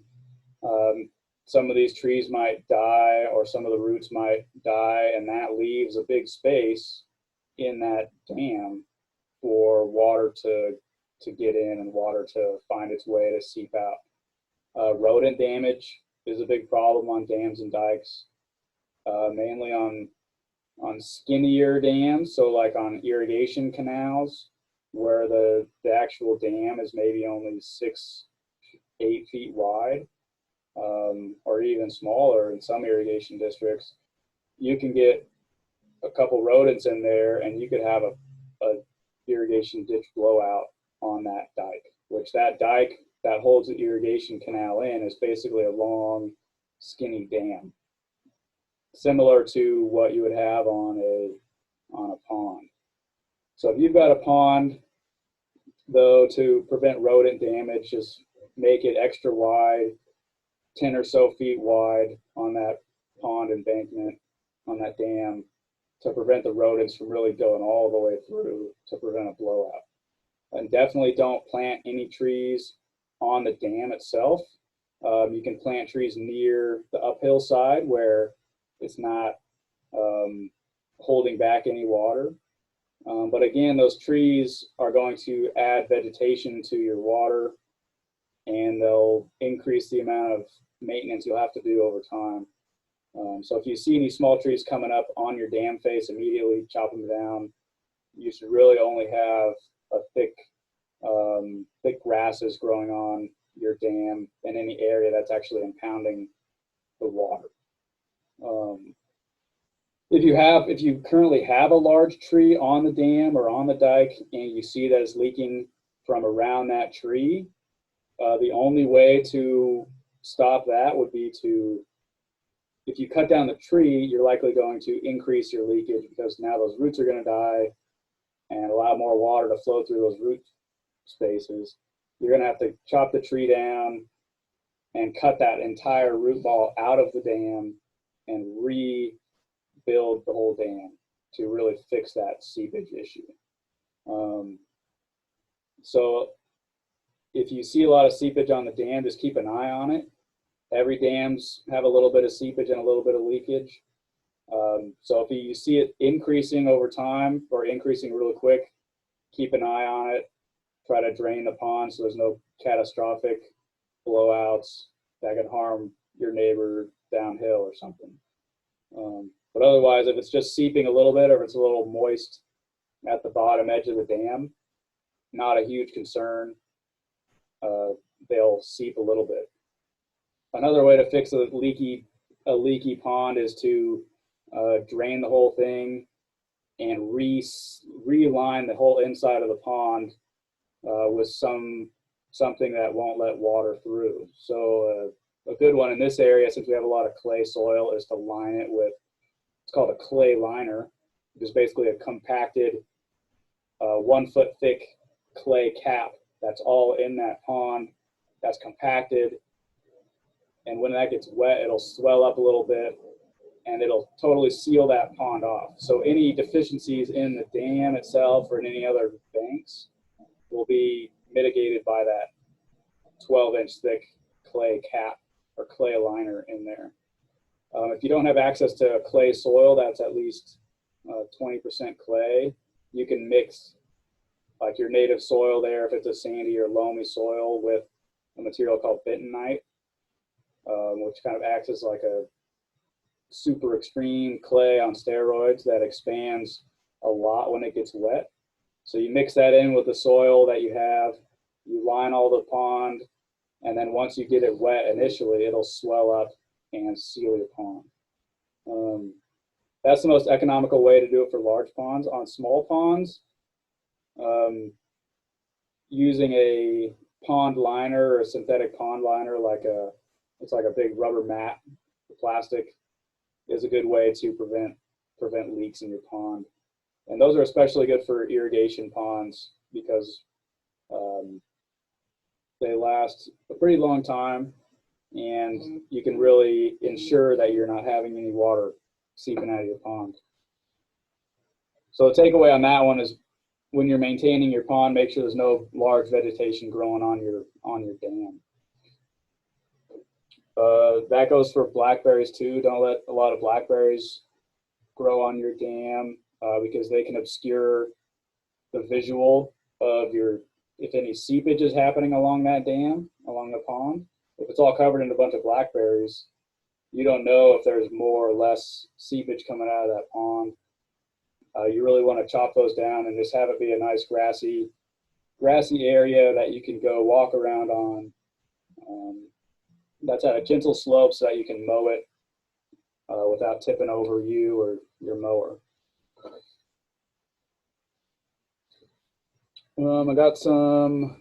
some of these trees might die, or some of the roots might die, and that leaves a big space in that dam for water to get in and water to find its way to seep out. Rodent damage is a big problem on dams and dikes, mainly on skinnier dams, so like on irrigation canals where the actual dam is maybe only 6-8 feet wide, or even smaller in some irrigation districts. You can get a couple rodents in there and you could have a irrigation ditch blowout on that dike, which that dike that holds the irrigation canal in is basically a long, skinny dam, similar to what you would have on a pond. So if you've got a pond, though, to prevent rodent damage, just make it extra wide, 10 or so feet wide on that pond embankment, on that dam, to prevent the rodents from really going all the way through to prevent a blowout. And definitely don't plant any trees on the dam itself. You can plant trees near the uphill side where it's not holding back any water. But again, those trees are going to add vegetation to your water, and they'll increase the amount of maintenance you'll have to do over time. So if you see any small trees coming up on your dam face, immediately chop them down. You should really only have a thick grasses growing on your dam in any area that's actually impounding the water. If you currently have a large tree on the dam or on the dike and you see that it's leaking from around that tree, the only way to stop that would be if you cut down the tree, you're likely going to increase your leakage because now those roots are going to die and allow more water to flow through those root spaces. You're going to have to chop the tree down and cut that entire root ball out of the dam and rebuild the whole dam to really fix that seepage issue. So if you see a lot of seepage on the dam, just keep an eye on it. Every dams have a little bit of seepage and a little bit of leakage. So if you see it increasing over time or increasing really quick, keep an eye on it. Try to drain the pond so there's no catastrophic blowouts that could harm your neighbor downhill or something. But otherwise, if it's just seeping a little bit or if it's a little moist at the bottom edge of the dam, not a huge concern. They'll seep a little bit. Another way to fix a leaky pond is to drain the whole thing and reline the whole inside of the pond with something that won't let water through. So a good one in this area, since we have a lot of clay soil, is to line it with, it's called a clay liner, which is basically a compacted 1 foot thick clay cap that's all in that pond, that's compacted. And when that gets wet, it'll swell up a little bit and it'll totally seal that pond off. So any deficiencies in the dam itself or in any other banks will be mitigated by that 12-inch thick clay cap or clay liner in there. If you don't have access to clay soil that's at least 20% clay, you can mix like your native soil there, if it's a sandy or loamy soil, with a material called bentonite, which kind of acts as like a super extreme clay on steroids that expands a lot when it gets wet. So you mix that in with the soil that you have, you line all the pond, and then once you get it wet initially, it'll swell up and seal your pond. That's the most economical way to do it for large ponds. On small ponds, using a pond liner or a synthetic pond liner, it's like a big rubber mat, plastic, is a good way to prevent leaks in your pond. And those are especially good for irrigation ponds because they last a pretty long time, and you can really ensure that you're not having any water seeping out of your pond. So the takeaway on that one is, when you're maintaining your pond, make sure there's no large vegetation growing on your dam. That goes for blackberries too. Don't let a lot of blackberries grow on your dam because they can obscure the visual of if any seepage is happening along that dam, along the pond. If it's all covered in a bunch of blackberries, you don't know if there's more or less seepage coming out of that pond. You really want to chop those down and just have it be a nice grassy area that you can go walk around on. That's at a gentle slope so that you can mow it without tipping over you or your mower. I got some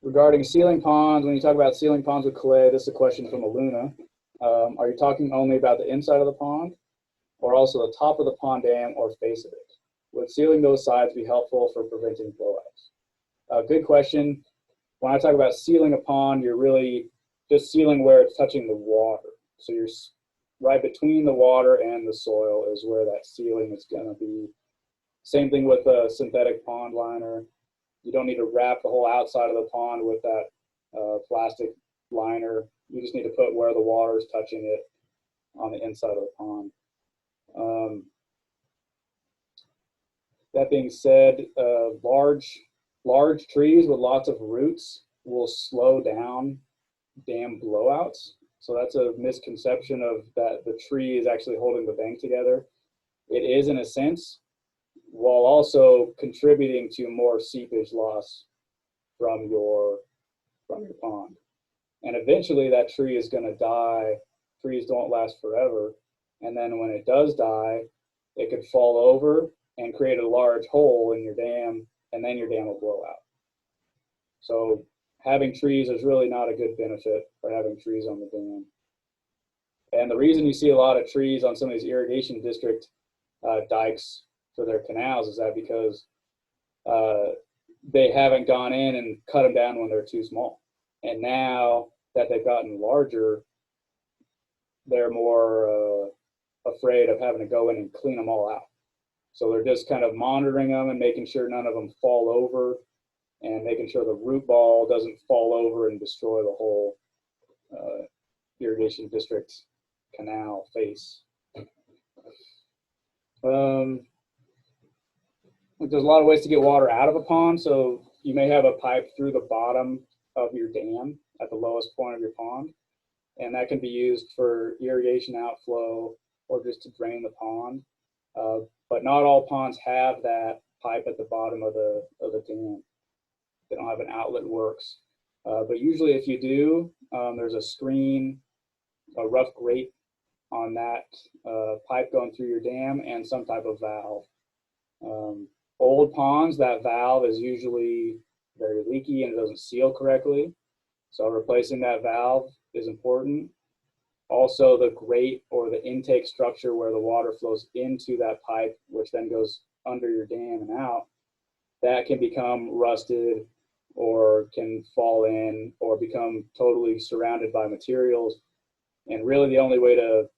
regarding sealing ponds. When you talk about sealing ponds with clay, this is a question from Aluna. Are you talking only about the inside of the pond or also the top of the pond dam or face of it? Would sealing those sides be helpful for preventing blowouts? Good question. When I talk about sealing a pond, you're really just sealing where it's touching the water. So you're right between the water and the soil is where that sealing is going to be. Same thing with a synthetic pond liner. You don't need to wrap the whole outside of the pond with that plastic liner. You just need to put where the water is touching it on the inside of the pond. That being said, large trees with lots of roots will slow down dam blowouts. So that's a misconception of that the tree is actually holding the bank together. It is in a sense, while also contributing to more seepage loss from your pond. And eventually that tree is going to die. Trees don't last forever. And then when it does die, it could fall over and create a large hole in your dam, and then your dam will blow out. So having trees is really not a good benefit for having trees on the dam. And the reason you see a lot of trees on some of these irrigation district dikes for their canals is that because they haven't gone in and cut them down when they're too small. And now that they've gotten larger, they're more afraid of having to go in and clean them all out. So they're just kind of monitoring them and making sure none of them fall over and making sure the root ball doesn't fall over and destroy the whole irrigation district canal face. There's a lot of ways to get water out of a pond. So you may have a pipe through the bottom of your dam at the lowest point of your pond. And that can be used for irrigation outflow or just to drain the pond. But not all ponds have that pipe at the bottom of the dam. They don't have an outlet works. But usually if you do, there's a screen, a rough grate on that pipe going through your dam and some type of valve. Old ponds, that valve is usually very leaky and it doesn't seal correctly. So replacing that valve is important. Also, the grate or the intake structure where the water flows into that pipe, which then goes under your dam and out, that can become rusted or can fall in or become totally surrounded by materials. And really the only way to,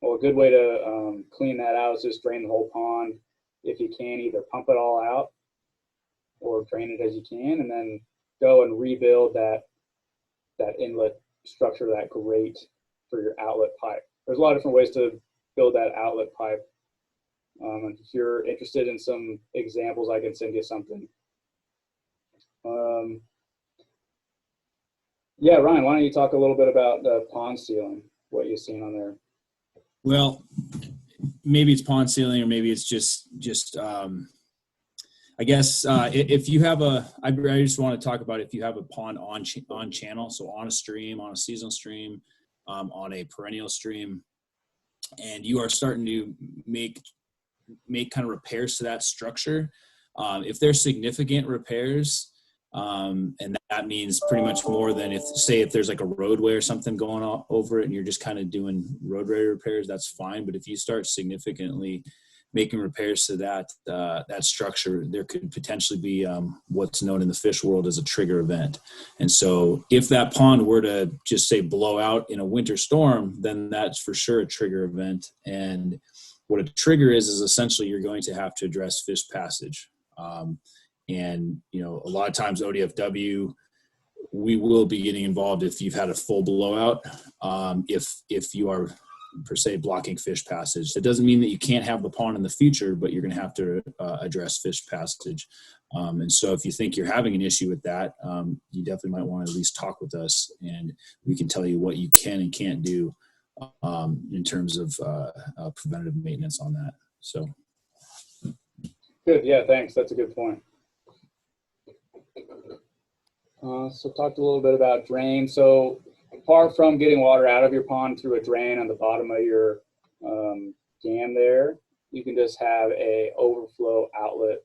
well, a good way to clean that out is just drain the whole pond. If you can, either pump it all out or drain it as you can, and then go and rebuild that inlet structure, that grate for your outlet pipe. There's a lot of different ways to build that outlet pipe. If you're interested in some examples, I can send you something. Yeah, Ryan, why don't you talk a little bit about the pond sealing, what you've seen on there? Well, maybe it's pond sealing or maybe it's just I guess if you have I just want to talk about if you have a pond on channel, so on a stream, on a seasonal stream, on a perennial stream, and you are starting to make kind of repairs to that structure. If there's significant repairs, and that means pretty much more than if there's like a roadway or something going on over it and you're just kind of doing roadway repairs, that's fine. But if you start significantly making repairs to that structure, there could potentially be what's known in the fish world as a trigger event. And so if that pond were to just say blow out in a winter storm, then that's for sure a trigger event. And what a trigger is essentially you're going to have to address fish passage. And, a lot of times ODFW we will be getting involved if you've had a full blowout. If you are per se blocking fish passage, that doesn't mean that you can't have the pond in the future, but you're going to have to address fish passage. And so if you think you're having an issue with that, you definitely might want to at least talk with us, and we can tell you what you can and can't do in terms of preventative maintenance on that. So Good. Yeah, thanks. That's a good point. So talked a little bit about drain. So apart from getting water out of your pond through a drain on the bottom of your dam there, you can just have a overflow outlet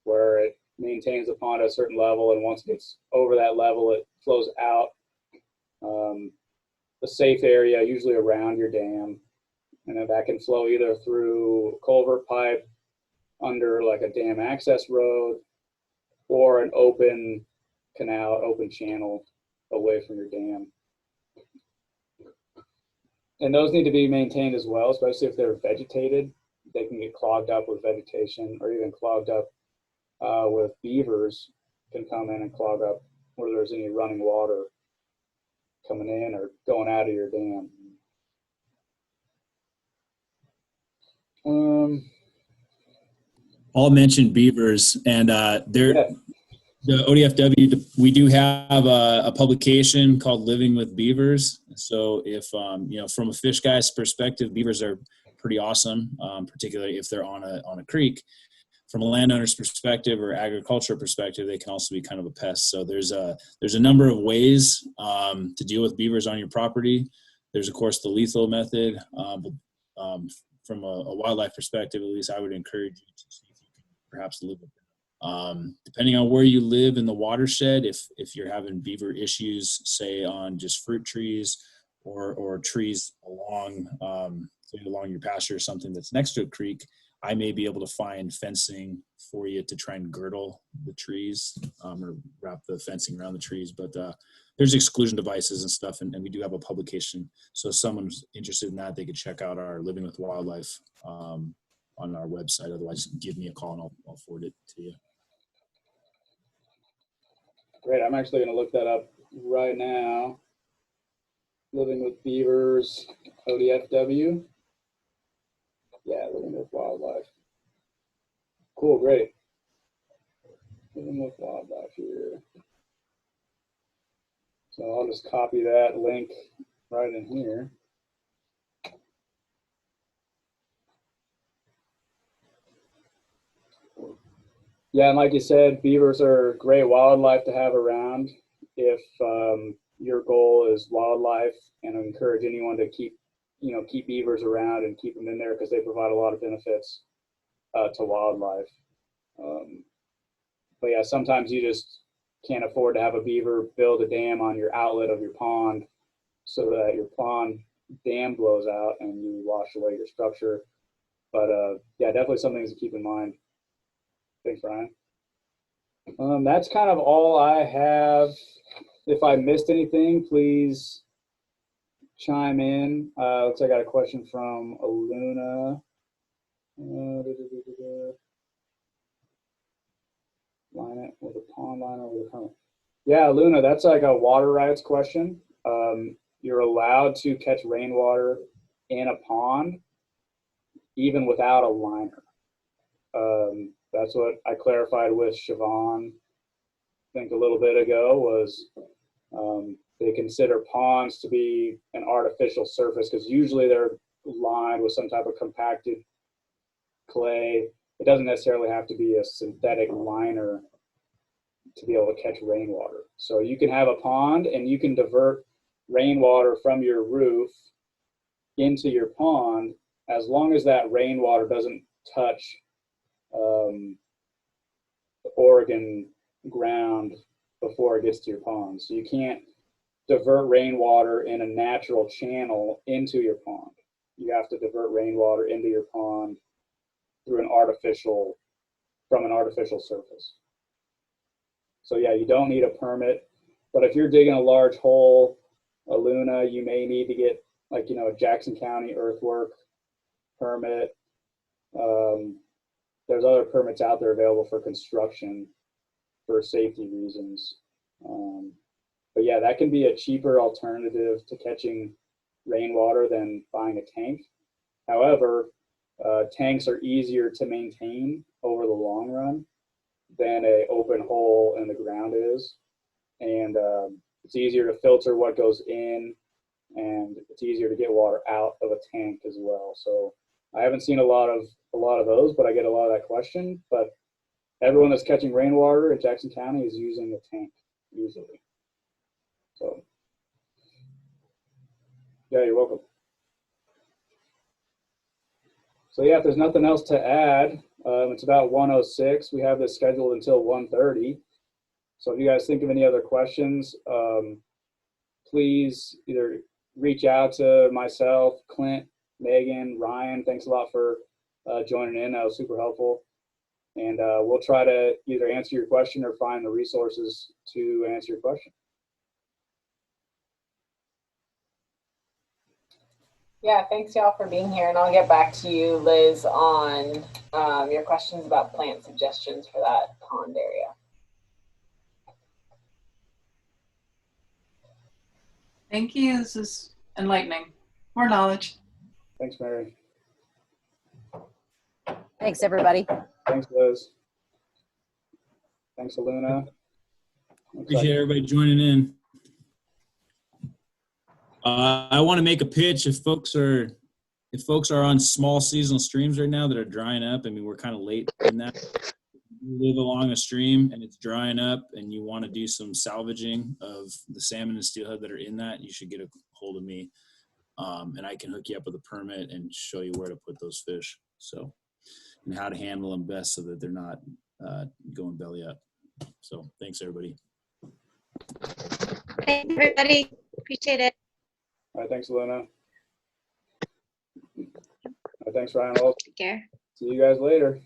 where it maintains the pond at a certain level, and once it gets over that level, it flows out a safe area, usually around your dam, and then that can flow either through culvert pipe under like a dam access road, or an open canal, open channel away from your dam. And those need to be maintained as well, especially if they're vegetated. They can get clogged up with vegetation, or even clogged up with beavers can come in and clog up where there's any running water coming in or going out of your dam. I'll mention beavers, and the ODFW, we do have a publication called Living with Beavers. So if, from a fish guy's perspective, beavers are pretty awesome, particularly if they're on a creek. From a landowner's perspective or agriculture perspective, they can also be kind of a pest. So there's a number of ways to deal with beavers on your property. There's, of course, the lethal method. From a wildlife perspective, at least I would encourage you to see if you can perhaps live with them. Depending on where you live in the watershed, if you're having beaver issues, say on just fruit trees or trees along your pasture or something that's next to a creek, I may be able to find fencing for you to try and girdle the trees or wrap the fencing around the trees. But there's exclusion devices and stuff, and we do have a publication. So if someone's interested in that, they could check out our Living with Wildlife on our website. Otherwise, give me a call and I'll forward it to you. Great. I'm actually going to look that up right now. Living with Beavers, ODFW. Yeah, Living with Wildlife. Cool, great. Living with Wildlife here. So I'll just copy that link right in here. Yeah, and like you said, beavers are great wildlife to have around if your goal is wildlife, and I encourage anyone to keep beavers around and keep them in there because they provide a lot of benefits to wildlife. But yeah, sometimes you just can't afford to have a beaver build a dam on your outlet of your pond so that your pond dam blows out and you wash away your structure. But yeah, definitely something to keep in mind. Thanks, Ryan. That's kind of all I have. If I missed anything, please chime in. Looks like I got a question from Aluna. Line it with a pond liner with a permit. Yeah, Luna, that's like a water rights question. You're allowed to catch rainwater in a pond even without a liner. That's what I clarified with Siobhan, I think a little bit ago, was they consider ponds to be an artificial surface because usually they're lined with some type of compacted clay. It doesn't necessarily have to be a synthetic liner to be able to catch rainwater. So you can have a pond and you can divert rainwater from your roof into your pond as long as that rainwater doesn't touch the Oregon ground before it gets to your pond. So you can't divert rainwater in a natural channel into your pond. You have to divert rainwater into your pond through from an artificial surface. So yeah, you don't need a permit, but if you're digging a large hole, Aluna, you may need to get like, a Jackson County earthwork permit. There's other permits out there available for construction for safety reasons. But yeah, that can be a cheaper alternative to catching rainwater than buying a tank. However, tanks are easier to maintain over the long run than a open hole in the ground is. And it's easier to filter what goes in, and it's easier to get water out of a tank as well. So I haven't seen a lot of those, but I get a lot of that question. But everyone that's catching rainwater in Jackson County is using a tank usually. So yeah, you're welcome. So yeah, if there's nothing else to add, it's about 1:06. We have this scheduled until 1:30. So if you guys think of any other questions, please either reach out to myself, Clint, Megan, Ryan. Thanks a lot for joining in. That was super helpful. And we'll try to either answer your question or find the resources to answer your question. Yeah, thanks y'all for being here, and I'll get back to you, Liz, on your questions about plant suggestions for that pond area. Thank you. This is enlightening. More knowledge. Thanks, Mary. Thanks, everybody. Thanks, Liz. Thanks, Aluna. Appreciate everybody joining in. I want to make a pitch. If folks are on small seasonal streams right now that are drying up, I mean, we're kind of late in that. If you live along a stream and it's drying up and you want to do some salvaging of the salmon and steelhead that are in that, you should get a hold of me, and I can hook you up with a permit and show you where to put those fish. So, and how to handle them best so that they're not going belly up. So thanks, everybody. Thanks, everybody. Appreciate it. All right, thanks, Aluna. All right, thanks, Ryan. I'll Take care. see you guys later.